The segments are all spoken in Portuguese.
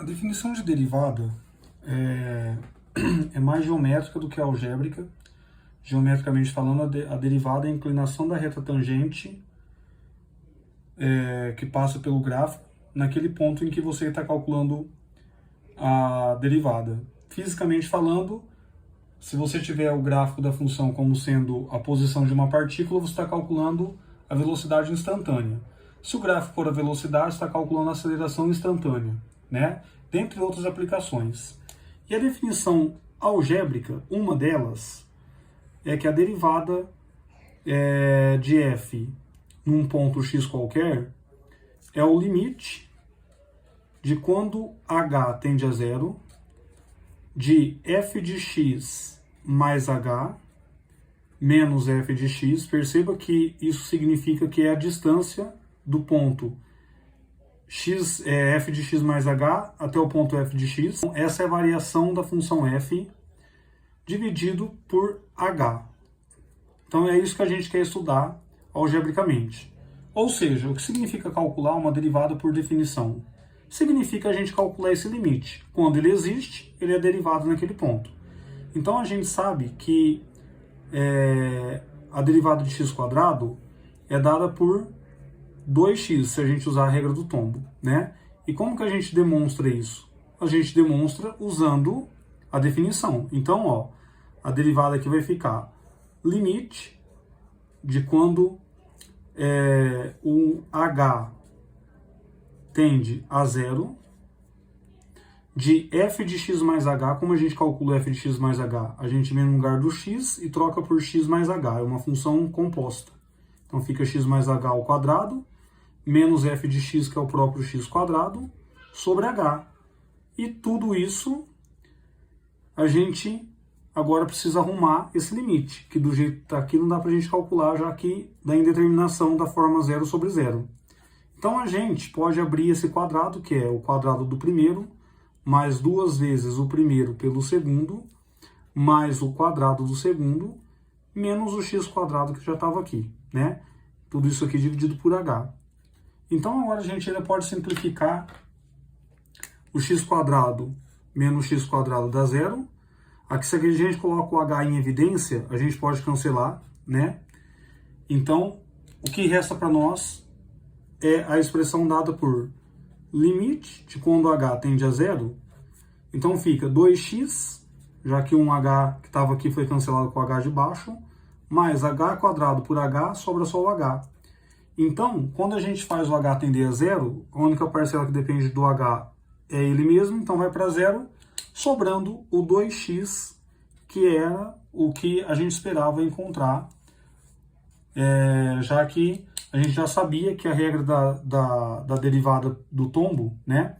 definição de derivada é mais geométrica do que algébrica. Geometricamente falando, a derivada é a inclinação da reta tangente que passa pelo gráfico naquele ponto em que você está calculando a derivada. Fisicamente falando, se você tiver o gráfico da função como sendo a posição de uma partícula, você está calculando a velocidade instantânea. Se o gráfico for a velocidade, você está calculando a aceleração instantânea, né? Dentre outras aplicações. E a definição algébrica, uma delas, é que a derivada de f num ponto x qualquer é o limite de quando h tende a zero de f de x mais h menos f de x. Perceba que isso significa que é a distância do ponto x, f de x mais h até o ponto f de x. Essa é a variação da função f dividido por h. Então é isso que a gente quer estudar algebricamente. Ou seja, o que significa calcular uma derivada por definição? Significa a gente calcular esse limite. Quando ele existe, ele é derivado naquele ponto. Então a gente sabe que a derivada de x² é dada por 2x, se a gente usar a regra do tombo, né? E como que a gente demonstra isso? A gente demonstra usando a definição. Então, ó, a derivada aqui vai ficar limite de quando o h tende a zero de f de x mais h. Como a gente calcula f de x mais h? A gente vem no lugar do x e troca por x mais h. É uma função composta. Então fica x mais h ao quadrado menos f de x, que é o próprio x², sobre h. E tudo isso a gente agora precisa arrumar esse limite, que do jeito que está aqui não dá para a gente calcular, já que da indeterminação da forma 0 sobre 0. Então a gente pode abrir esse quadrado, que é o quadrado do primeiro, mais duas vezes o primeiro pelo segundo, mais o quadrado do segundo, menos o x² que já estava aqui, né? Tudo isso aqui dividido por h. Então agora a gente ainda pode simplificar o x² menos x² dá zero. Aqui, se a gente coloca o h em evidência, a gente pode cancelar, né? Então, o que resta para nós é a expressão dada por limite de quando h tende a zero. Então fica 2x, já que um h que estava aqui foi cancelado com o h de baixo, mais h² por h, sobra só o h. Então, quando a gente faz o h tender a zero, a única parcela que depende do h é ele mesmo, então vai para zero, sobrando o 2x, que era o que a gente esperava encontrar, já que a gente já sabia que a regra da derivada do tombo, né?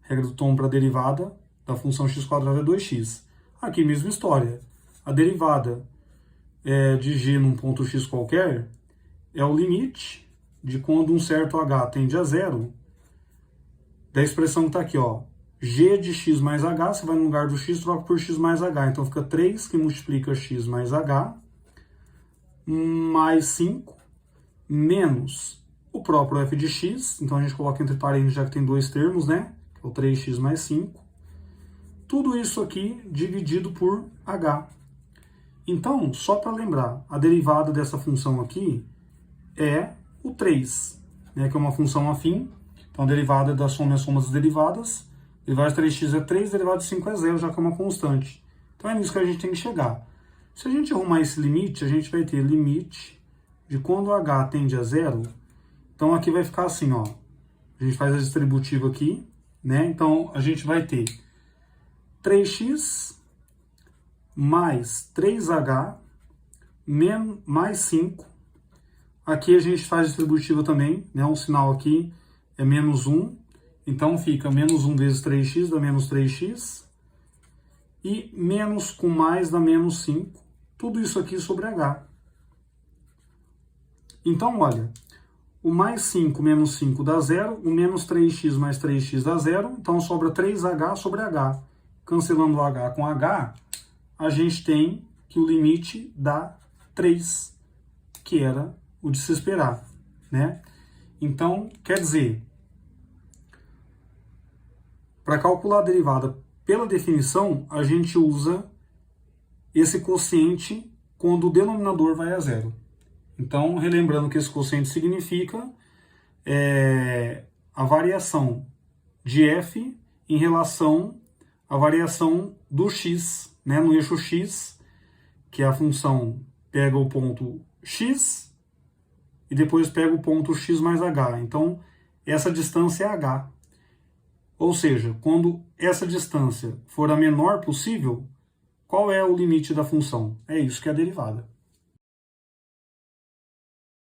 A regra do tombo para a derivada da função x² é 2x. Aqui, mesma história. A derivada de g num ponto x qualquer é o limite de quando um certo h tende a zero, da expressão que está aqui, ó, g de x mais h, você vai no lugar do x, troca por x mais h. Então fica 3 que multiplica x mais h, mais 5, menos o próprio f de x. Então a gente coloca entre parênteses, já que tem dois termos, né? Que é o 3x mais 5. Tudo isso aqui dividido por h. Então, só para lembrar, a derivada dessa função aqui é o 3, né, que é uma função afim. Então, a derivada da soma é a soma das derivadas. Derivada de 3x é 3, derivada de 5 é 0, já que é uma constante. Então, é nisso que a gente tem que chegar. Se a gente arrumar esse limite, a gente vai ter limite de quando h tende a 0. Então, aqui vai ficar assim, ó. A gente faz a distributiva aqui, né? Então, a gente vai ter 3x mais 3h mais 5. Aqui a gente faz distributiva também, né? Um sinal aqui é menos 1. Então fica menos 1 vezes 3x dá menos 3x. E menos com mais dá menos 5. Tudo isso aqui sobre h. Então, olha, o mais 5 menos 5 dá 0. O menos 3x mais 3x dá 0. Então sobra 3h sobre h. Cancelando o h com h, a gente tem que o limite dá 3, que era o de se esperar, né? Então, quer dizer, Para calcular a derivada pela definição, a gente usa esse quociente quando o denominador vai a zero. Então, relembrando que esse quociente significa a variação de f em relação à variação do x, né, no eixo x, que a função pega o ponto x e depois pega o ponto x mais h. Então, essa distância é h. Ou seja, quando essa distância for a menor possível, qual é o limite da função? É isso que é a derivada.